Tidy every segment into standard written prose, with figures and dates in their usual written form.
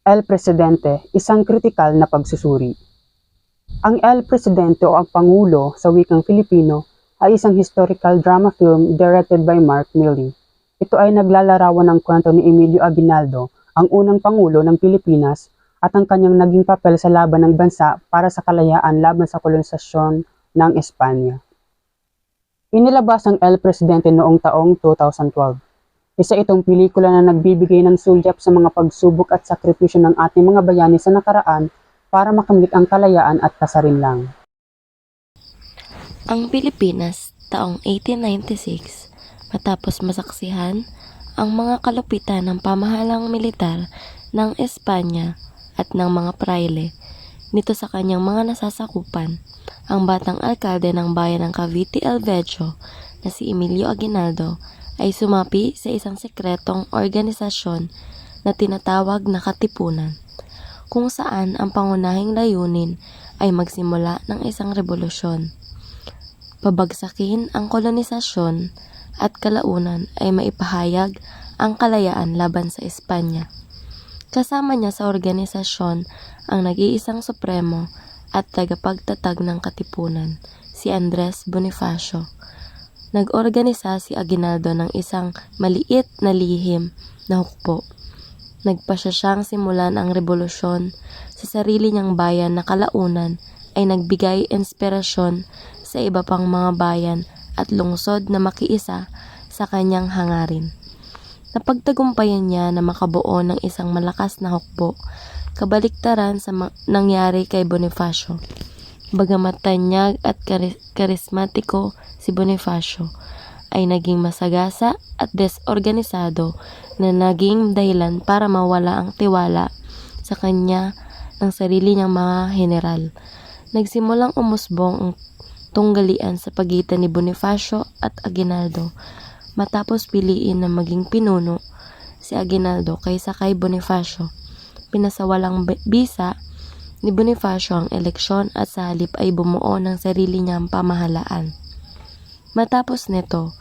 El Presidente, isang kritikal na pagsusuri. Ang El Presidente o ang Pangulo sa wikang Filipino ay isang historical drama film directed by Mark Milley. Ito ay naglalarawan ng kwento ni Emilio Aguinaldo, ang unang Pangulo ng Pilipinas at ang kanyang naging papel sa laban ng bansa para sa kalayaan laban sa kolonisasyon ng Espanya. Inilabas ang El Presidente noong taong 2012. Isa itong pelikula na nagbibigay ng sulyap sa mga pagsubok at sakripisyo ng ating mga bayani sa nakaraan para makamit ang kalayaan at kasarinlan. Ang Pilipinas, taong 1896, matapos masaksihan ang mga kalupitan ng pamahalang militar ng Espanya at ng mga praile nito sa kanyang mga nasasakupan, ang batang alkalde ng bayan ng Cavite El Vejo na si Emilio Aguinaldo ay sumapi sa isang sekretong organisasyon na tinatawag na Katipunan, kung saan ang pangunahing layunin ay magsimula ng isang revolusyon. Pabagsakin ang kolonisasyon at kalaunan ay maipahayag ang kalayaan laban sa Espanya. Kasama niya sa organisasyon ang nag-iisang supremo at tagapagtatag ng Katipunan, si Andres Bonifacio. Nag-organisa si Aguinaldo ng isang maliit na lihim na hukbo. Nagpasya siyang simulan ang revolusyon sa sarili niyang bayan na kalaunan ay nagbigay inspirasyon sa iba pang mga bayan at lungsod na makiisa sa kanyang hangarin. Napagtagumpayan niya na makabuo ng isang malakas na hukbo, kabaliktaran sa nangyari kay Bonifacio. Bagamat tanyag at karismatiko si Bonifacio, ay naging masagasa at desorganisado na naging dahilan para mawala ang tiwala sa kanya ng sarili niyang mga general. Nagsimulang umusbong ang tunggalian sa pagitan ni Bonifacio at Aguinaldo matapos piliin na maging pinuno si Aguinaldo kaysa kay Bonifacio. Pinasawalang bisa ni Bonifacio ang eleksyon at sa halip ay bumuo ng sarili niyang pamahalaan. Matapos nito,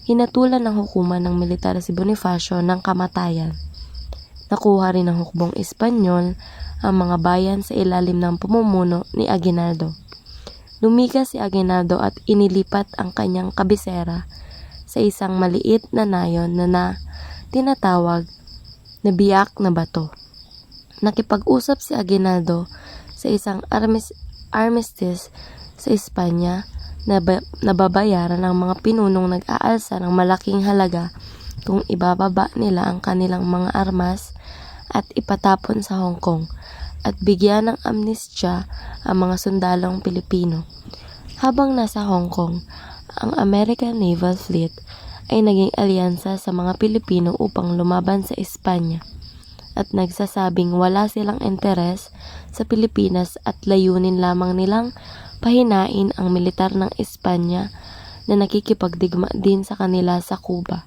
hinatulan ng hukuman ng militar si Bonifacio ng kamatayan. Nakuha rin ng hukbong Espanyol ang mga bayan sa ilalim ng pamumuno ni Aguinaldo. Lumikas si Aguinaldo at inilipat ang kanyang kabisera sa isang maliit na nayon na tinatawag na Biak na Bato. Nakipag-usap si Aguinaldo sa isang armistice sa Espanya na nababayaran ng mga pinunong nag-aalsa ng malaking halaga kung ibababa nila ang kanilang mga armas at ipatapon sa Hong Kong at bigyan ng amnestya ang mga sundalong Pilipino. Habang nasa Hong Kong, ang American Naval Fleet ay naging alyansa sa mga Pilipino upang lumaban sa Espanya at nagsasabing wala silang interes sa Pilipinas at layunin lamang nilang pahinain ang militar ng Espanya na nakikipagdigma din sa kanila sa Cuba.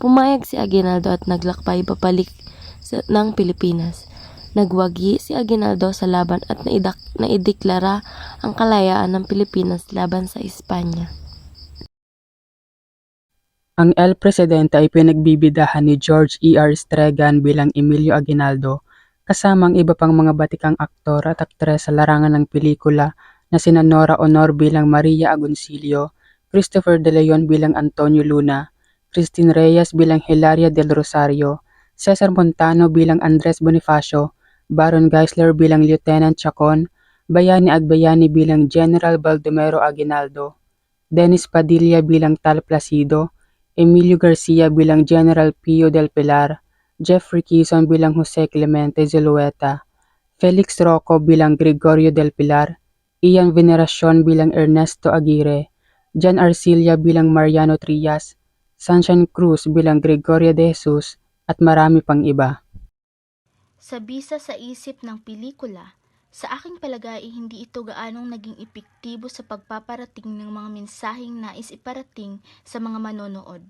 Pumayag si Aguinaldo at naglakbay papalik ng Pilipinas. Nagwagi si Aguinaldo sa laban at naideklara ang kalayaan ng Pilipinas laban sa Espanya. Ang El Presidente ay pinagbibidahan ni George E.R. Stregan bilang Emilio Aguinaldo, kasamang iba pang mga batikang aktor at aktres sa larangan ng pelikula na sina Nora Honor bilang Maria Agoncillo, Christopher De Leon bilang Antonio Luna, Christine Reyes bilang Hilaria del Rosario, Cesar Montano bilang Andres Bonifacio, Baron Geisler bilang Lieutenant Chacon, Bayani Agbayani bilang General Baldomero Aguinaldo, Dennis Padilla bilang Tal Placido, Emilio Garcia bilang General Pio del Pilar, Jeffrey Quezon bilang Jose Clemente Zulueta, Felix Rocco bilang Gregorio del Pilar, Ian Veneracion bilang Ernesto Aguirre, Jan Arcilla bilang Mariano Trias, Sunshine Cruz bilang Gregoria de Jesus, at marami pang iba. Sa bisa sa isip ng pelikula, sa aking palagay ay hindi ito gaanong naging epektibo sa pagpaparating ng mga mensaheng nais iparating sa mga manonood.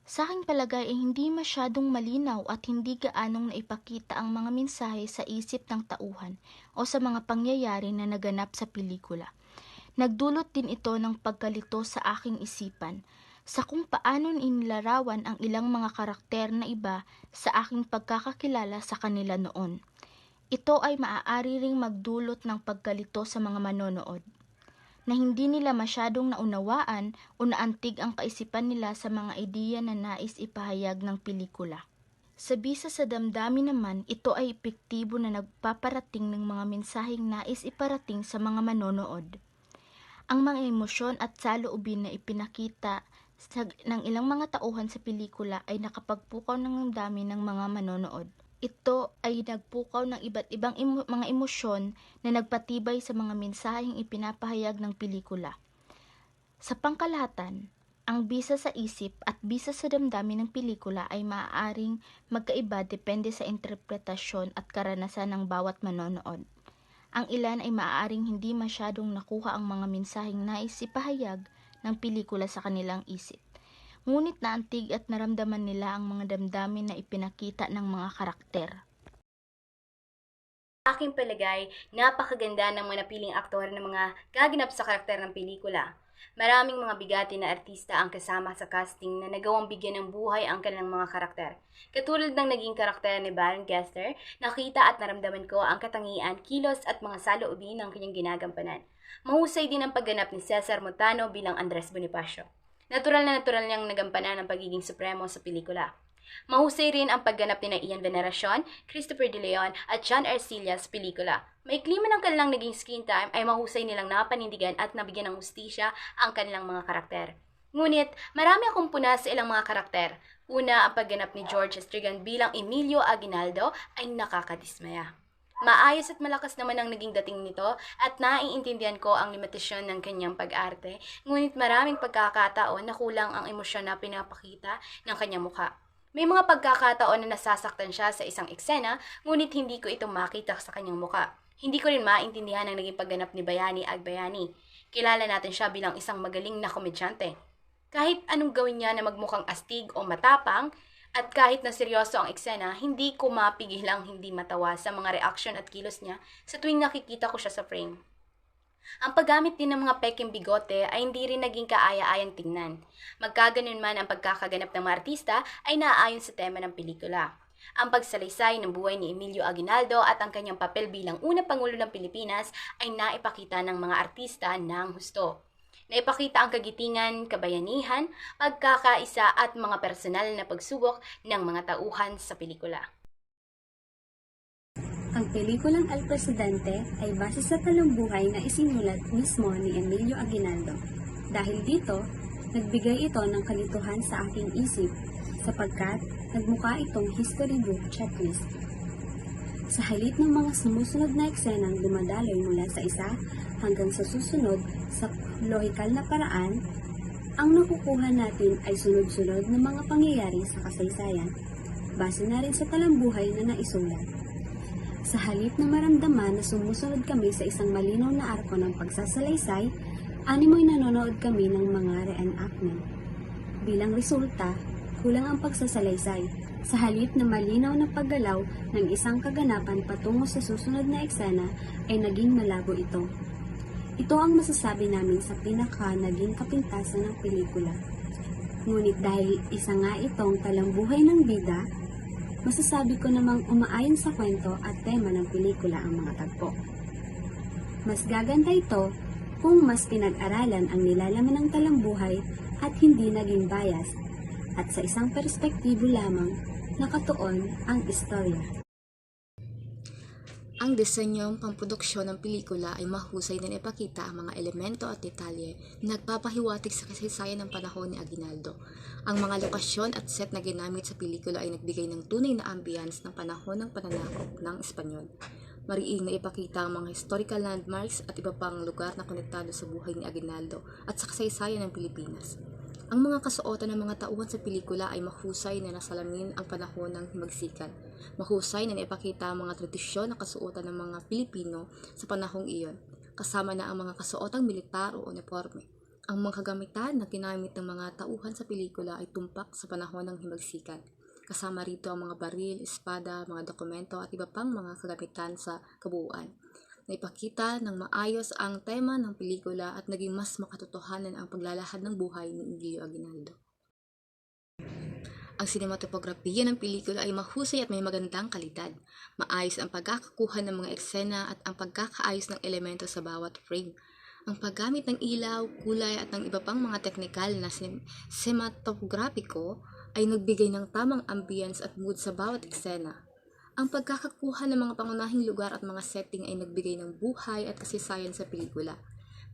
Sa aking palagay ay hindi masyadong malinaw at hindi gaanong naipakita ang mga mensahe sa isip ng tauhan o sa mga pangyayari na naganap sa pelikula. Nagdulot din ito ng pagkalito sa aking isipan. sa kung paano inilarawan ang ilang mga karakter na iba sa aking pagkakakilala sa kanila noon. Ito ay maaari ring magdulot ng pagkalito sa mga manonood, na hindi nila masyadong naunawaan o naantig ang kaisipan nila sa mga ideya na nais ipahayag ng pelikula. Sa bisa sa damdamin naman, ito ay epektibo na nagpaparating ng mga mensaheng nais iparating sa mga manonood. Ang mga emosyon at saloobin na ipinakita ng ilang mga tauhan sa pelikula ay nakapagpukaw ng damdamin ng mga manonood. Ito ay nagpukaw ng iba't ibang mga emosyon na nagpatibay sa mga mensaheng ipinapahayag ng pelikula. Sa pangkalahatan, ang bisa sa isip at bisa sa damdamin ng pelikula ay maaaring magkaiba depende sa interpretasyon at karanasan ng bawat manonood. Ang ilan ay maaaring hindi masyadong nakuha ang mga mensaheng nais ipahayag ng pelikula sa kanilang isip. Ngunit naantig at naramdaman nila ang mga damdamin na ipinakita ng mga karakter. Aking palagay, napakaganda ng mga napiling aktor ng mga gaganap sa karakter ng pelikula. Maraming mga bigati na artista ang kasama sa casting na nagawang bigyan ng buhay ang kanilang mga karakter. Katulad ng naging karakter ni Baron Gester, nakita at naramdaman ko ang katangian, kilos at mga saloobin ng kanyang ginagampanan. Mahusay din ang pagganap ni Cesar Montano bilang Andres Bonifacio. Natural niyang nagampanan ang pagiging supremo sa pelikula. Mahusay rin ang pagganap ni Ian Veneracion, Christopher De Leon at John Arcilla sa pelikula. Maikli man ang kanilang naging screen time ay mahusay nilang napanindigan at nabigyan ng hustisya ang kanilang mga karakter. Ngunit, marami akong puna sa ilang mga karakter. Una, ang pagganap ni George Estrigan bilang Emilio Aguinaldo ay nakakadismaya. Maayos at malakas naman ang naging dating nito at naiintindihan ko ang limitasyon ng kanyang pag-arte, ngunit maraming pagkakataon na kulang ang emosyon na pinapakita ng kanyang mukha. May mga pagkakataon na nasasaktan siya sa isang eksena, ngunit hindi ko ito makita sa kanyang mukha. Hindi ko rin maintindihan ang naging pagganap ni Bayani Agbayani. Kilala natin siya bilang isang magaling na komedyante. Kahit anong gawin niya na magmukhang astig o matapang, at kahit na seryoso ang eksena, hindi ko mapigilang hindi matawa sa mga reaksyon at kilos niya sa tuwing nakikita ko siya sa frame. Ang paggamit din ng mga peking bigote ay hindi rin naging kaaya-ayang tingnan. Magkaganon man ang pagkakaganap ng mga artista ay naaayon sa tema ng pelikula. Ang pagsalaysay ng buhay ni Emilio Aguinaldo at ang kanyang papel bilang unang Pangulo ng Pilipinas ay naipakita ng mga artista ng husto. Naipakita ang kagitingan, kabayanihan, pagkakaisa at mga personal na pagsubok ng mga tauhan sa pelikula. Ang pelikulang El Presidente ay base sa talumpbuhay na isinulat mismo ni Emilio Aguinaldo. Dahil dito, nagbigay ito ng kalituhan sa aking isip sapagkat nagmukha itong history book checklist. Sa halip ng mga sumusunod na eksenang dumadaloy mula sa isa hanggang sa susunod sa lohikal na paraan, ang nakukuha natin ay sunod-sunod na mga pangyayari sa kasaysayan, base na rin sa talambuhay na naisulat. Sa halip na maramdaman na sumusunod kami sa isang malinaw na arko ng pagsasalaysay, animoy nanonood kami ng mga reenactment. Bilang resulta, kulang ang pagsasalaysay. Sa halip na malinaw na paggalaw ng isang kaganapan patungo sa susunod na eksena ay naging malabo ito. Ito ang masasabi namin sa naging kapintasan ng pelikula. Ngunit dahil isa nga itong talambuhay ng bida, masasabi ko namang umaayon sa kwento at tema ng pelikula ang mga tagpo. Mas gaganda ito kung mas pinag-aralan ang nilalaman ng talambuhay at hindi naging bias, at sa isang perspektibo lamang nakatuon ang istorya. Ang disenyong pamproduksyon ng pelikula ay mahusay na ipakita ang mga elemento at detalye na nagpapahiwatig sa kasaysayan ng panahon ni Aguinaldo. Ang mga lokasyon at set na ginamit sa pelikula ay nagbigay ng tunay na ambience ng panahon ng pananakop ng Espanyol. Mariing na ipakita ang mga historical landmarks at iba pang lugar na konektado sa buhay ni Aguinaldo at sa kasaysayan ng Pilipinas. Ang mga kasuotan ng mga tauhan sa pelikula ay mahusay na nasalamin ang panahon ng himagsikan. Mahusay na naipakita ang mga tradisyon na kasuotan ng mga Pilipino sa panahong iyon, kasama na ang mga kasuotang militar o uniforme. Ang mga kagamitan na ginamit ng mga tauhan sa pelikula ay tumpak sa panahon ng himagsikan. Kasama rito ang mga baril, espada, mga dokumento at iba pang mga kagamitan sa kabuuan. Naipakita ng maayos ang tema ng pelikula at naging mas makatotohanan ang paglalahad ng buhay ni Emilio Aguinaldo. Ang sinematografiya ng pelikula ay mahusay at may magandang kalidad. Maayos ang pagkakakuha ng mga eksena at ang pagkakaayos ng elemento sa bawat frame. Ang paggamit ng ilaw, kulay at ng iba pang mga teknikal na sinematograpiko ay nagbigay ng tamang ambience at mood sa bawat eksena. Ang pagkakakuha ng mga pangunahing lugar at mga setting ay nagbigay ng buhay at kasaysayan sa pelikula.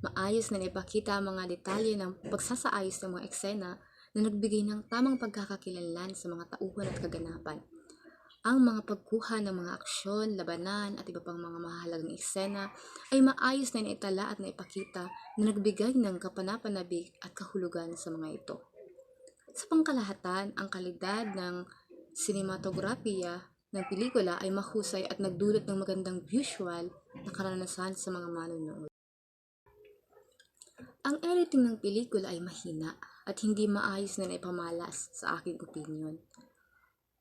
Maayos na naipakita ang mga detalye ng pagsasaayos ng mga eksena na nagbigay ng tamang pagkakakilanlan sa mga tauhan at kaganapan. Ang mga pagkuha ng mga aksyon, labanan at iba pang mga mahalagang eksena ay maayos na naitala at naipakita na nagbigay ng kapanapanabik at kahulugan sa mga ito. Sa pangkalahatan, ang kalidad ng sinematografiya ng pelikula ay mahusay at nagdulot ng magandang visual na karanasan sa mga manonood. Ang editing ng pelikula ay mahina at hindi maayos na naipamalas sa aking opinyon.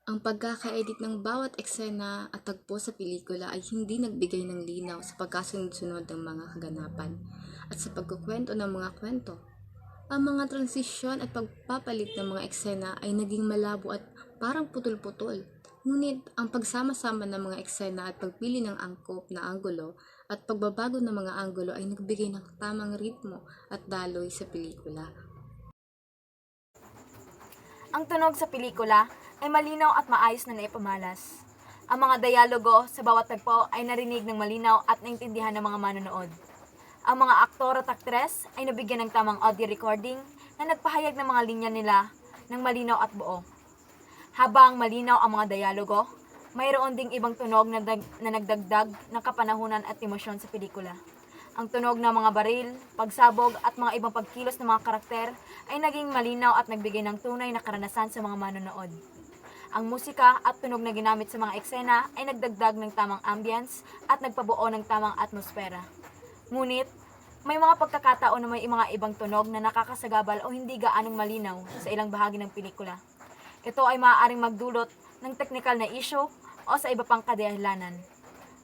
Ang pagkaka-edit ng bawat eksena at tagpo sa pelikula ay hindi nagbigay ng linaw sa pagkasunod-sunod ng mga kaganapan at sa pagkukwento ng mga kwento. Ang mga transisyon at pagpapalit ng mga eksena ay naging malabo at parang putol-putol. Ngunit ang pagsama-sama ng mga eksena at pagpili ng angkop na anggulo at pagbabago ng mga anggulo ay nagbigay ng tamang ritmo at daloy sa pelikula. Ang tunog sa pelikula ay malinaw at maayos na naipamalas. Ang mga dialogo sa bawat tagpo ay narinig ng malinaw at naintindihan ng mga manonood. Ang mga aktor at aktres ay nabigyan ng tamang audio recording na nagpahayag ng mga linya nila ng malinaw at buo. Habang malinaw ang mga dialogo, mayroon ding ibang tunog na nagdagdag ng kapanahunan at emosyon sa pelikula. Ang tunog ng mga baril, pagsabog at mga ibang pagkilos ng mga karakter ay naging malinaw at nagbigay ng tunay na karanasan sa mga manonood. Ang musika at tunog na ginamit sa mga eksena ay nagdagdag ng tamang ambience at nagpabuo ng tamang atmosfera. Ngunit, may mga pagkakataon na may mga ibang tunog na nakakasagabal o hindi gaanong malinaw sa ilang bahagi ng pelikula. Ito ay maaaring magdulot ng teknikal na issue o sa iba pang kadahilanan.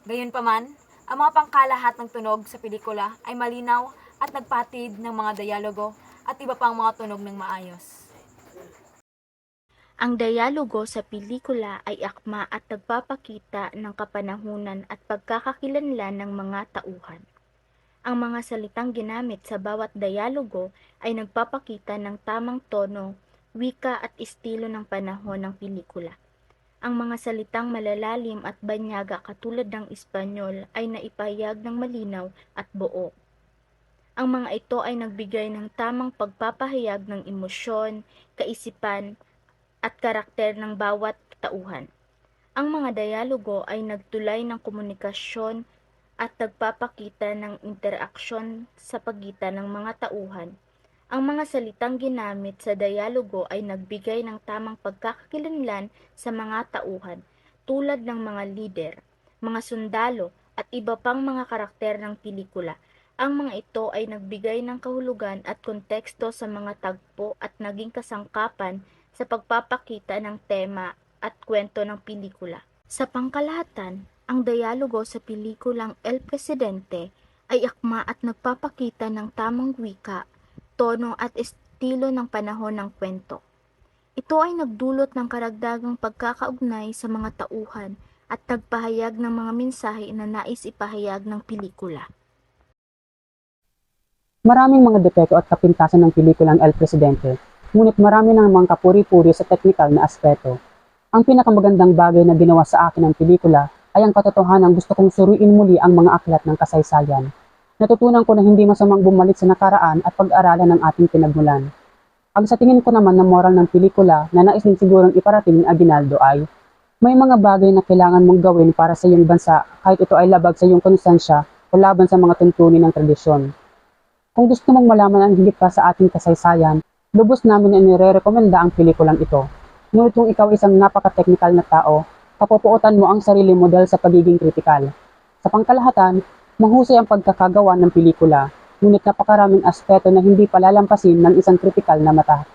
Gayunpaman, ang mga pangkalahat ng tunog sa pelikula ay malinaw at nagpahatid ng mga dialogo at iba pang mga tunog ng maayos. Ang dialogo sa pelikula ay akma at nagpapakita ng kapanahunan at pagkakakilanlan ng mga tauhan. Ang mga salitang ginamit sa bawat dialogo ay nagpapakita ng tamang tono, wika at estilo ng panahon ng pelikula. Ang mga salitang malalalim at banyaga katulad ng Espanyol ay naipahayag ng malinaw at buo. Ang mga ito ay nagbigay ng tamang pagpapahayag ng emosyon, kaisipan, at karakter ng bawat tauhan. Ang mga dialogo ay nagtulay ng komunikasyon at nagpapakita ng interaksyon sa pagitan ng mga tauhan. Ang mga salitang ginamit sa dialogo ay nagbigay ng tamang pagkakakilanlan sa mga tauhan, tulad ng mga lider, mga sundalo, at iba pang mga karakter ng pelikula. Ang mga ito ay nagbigay ng kahulugan at konteksto sa mga tagpo at naging kasangkapan sa pagpapakita ng tema at kwento ng pelikula. Sa pangkalahatan, ang dialogo sa pelikulang El Presidente ay akma at nagpapakita ng tamang wika, tono at estilo ng panahon ng kwento. Ito ay nagdulot ng karagdagang pagkakaugnay sa mga tauhan at nagpahayag ng mga mensahe na nais ipahayag ng pelikula. Maraming mga depekto at kapintasan ng pelikulang El Presidente, ngunit marami ng mga kapuri-puri sa teknikal na aspeto. Ang pinakamagandang bagay na ginawa sa akin ng pelikula ay ang katotohanan gusto kong suriin muli ang mga aklat ng kasaysayan. Natutunan ko na hindi masamang bumalik sa nakaraan at pag-aralan ng ating pinagmulan. Ang sa tingin ko naman na moral ng pelikula na nais din sigurong iparating ni Aguinaldo ay, may mga bagay na kailangan mong gawin para sa iyong bansa kahit ito ay labag sa iyong konsensya o laban sa mga tuntunin ng tradisyon. Kung gusto mong malaman ang higit pa sa ating kasaysayan, lubos namin na nire-rekomenda ang pelikulang ito. Ngunit kung ikaw isang napaka-technical na tao, kapupuotan mo ang sarili mo dahil sa pagiging kritikal. Sa pangkalahatan, mahusay ang pagkakagawa ng pelikula, ngunit napakaraming aspeto na hindi palalampasin ng isang kritikal na mata.